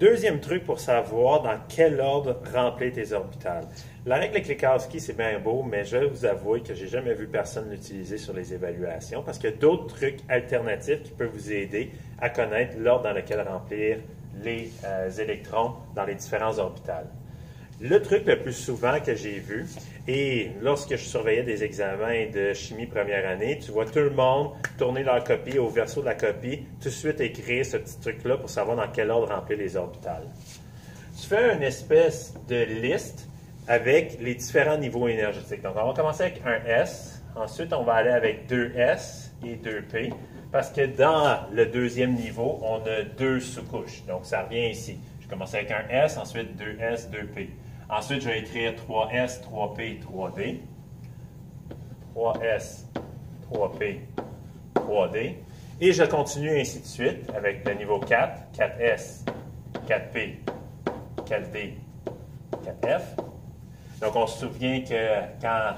Deuxième truc pour savoir dans quel ordre remplir tes orbitales. La règle avec les Klekowski, c'est bien beau, mais je vais vous avouer que j'ai jamais vu personne l'utiliser sur les évaluations parce qu'il y a d'autres trucs alternatifs qui peuvent vous aider à connaître l'ordre dans lequel remplir les électrons dans les différents orbitales. Le truc le plus souvent que j'ai vu, et lorsque je surveillais des examens de chimie première année, tu vois tout le monde tourner leur copie au verso de la copie, tout de suite écrire ce petit truc-là pour savoir dans quel ordre remplir les orbitales. Tu fais une espèce de liste avec les différents niveaux énergétiques. Donc, on va commencer avec un S, ensuite on va aller avec 2S et 2P, parce que dans le deuxième niveau, on a deux sous-couches. Donc, ça revient ici. Je commence avec un S, ensuite 2S, 2P. Ensuite, je vais écrire 3S, 3P, 3D. 3S, 3P, 3D. Et je continue ainsi de suite avec le niveau 4, 4S, 4P, 4D, 4F. Donc, on se souvient que quand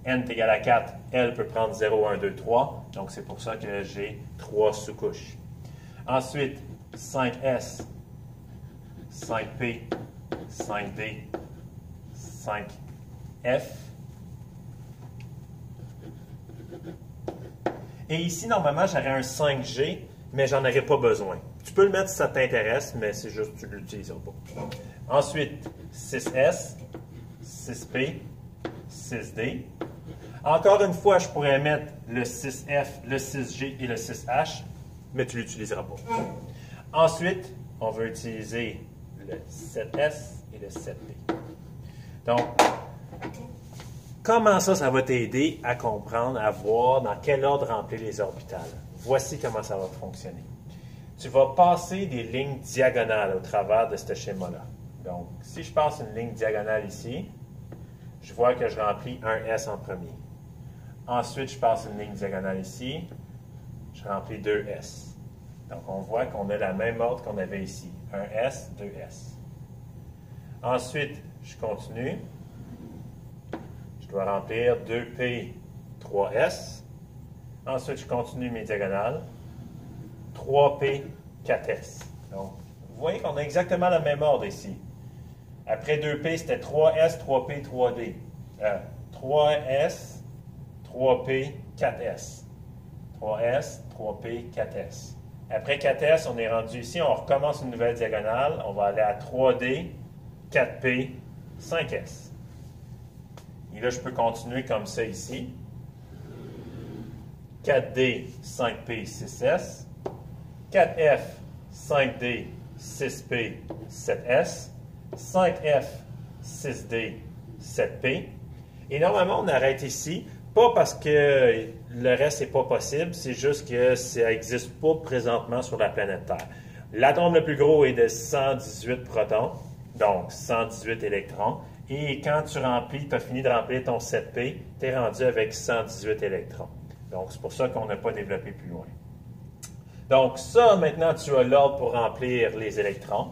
n est égal à 4, L peut prendre 0, 1, 2, 3. Donc, c'est pour ça que j'ai 3 sous-couches. Ensuite, 5S, 5P, 5D, 5F. Et ici, normalement, j'aurais un 5G, mais j'en aurais pas besoin. Tu peux le mettre si ça t'intéresse, mais c'est juste que tu ne l'utiliseras pas. Ensuite, 6S, 6P, 6D. Encore une fois, je pourrais mettre le 6F, le 6G et le 6H, mais tu ne l'utiliseras pas. Ensuite, on va utiliser le 7S et le 7P. Donc, comment ça va t'aider à comprendre, à voir dans quel ordre remplir les orbitales? Voici comment ça va fonctionner. Tu vas passer des lignes diagonales au travers de ce schéma-là. Donc, si je passe une ligne diagonale ici, je vois que je remplis un S en premier. Ensuite, je passe une ligne diagonale ici, je remplis 2S. Donc, on voit qu'on a la même ordre qu'on avait ici. 1S, 2S. Ensuite, je continue. Je dois remplir 2P, 3S. Ensuite, je continue mes diagonales. 3P, 4S. Donc, vous voyez qu'on a exactement le même ordre ici. Après 2P, c'était 3S, 3P, 3D. 3S, 3P, 4S. 3S, 3P, 4S. Après 4S, on est rendu ici, on recommence une nouvelle diagonale. On va aller à 3D, 4P, 5S. Et là, je peux continuer comme ça ici. 4D, 5P, 6S. 4F, 5D, 6P, 7S. 5F, 6D, 7P. Et normalement, on arrête ici. Pas parce que le reste n'est pas possible, c'est juste que ça n'existe pas présentement sur la planète Terre. L'atome le plus gros est de 118 protons, donc 118 électrons. Et quand tu remplis, tu as fini de remplir ton 7P, tu es rendu avec 118 électrons. Donc, c'est pour ça qu'on n'a pas développé plus loin. Donc, ça, maintenant, tu as l'ordre pour remplir les électrons.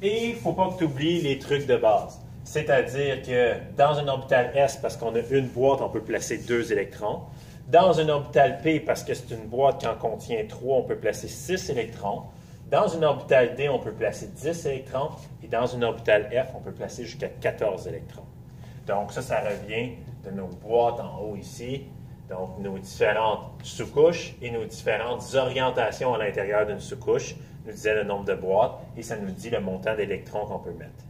Et il ne faut pas que tu oublies les trucs de base. C'est-à-dire que dans un orbital S, parce qu'on a une boîte, on peut placer 2 électrons. Dans un orbital P, parce que c'est une boîte qui en contient 3, on peut placer 6 électrons. Dans une orbitale D, on peut placer 10 électrons. Et dans une orbitale F, on peut placer jusqu'à 14 électrons. Donc ça revient de nos boîtes en haut ici. Donc nos différentes sous-couches et nos différentes orientations à l'intérieur d'une sous-couche nous disaient le nombre de boîtes et ça nous dit le montant d'électrons qu'on peut mettre.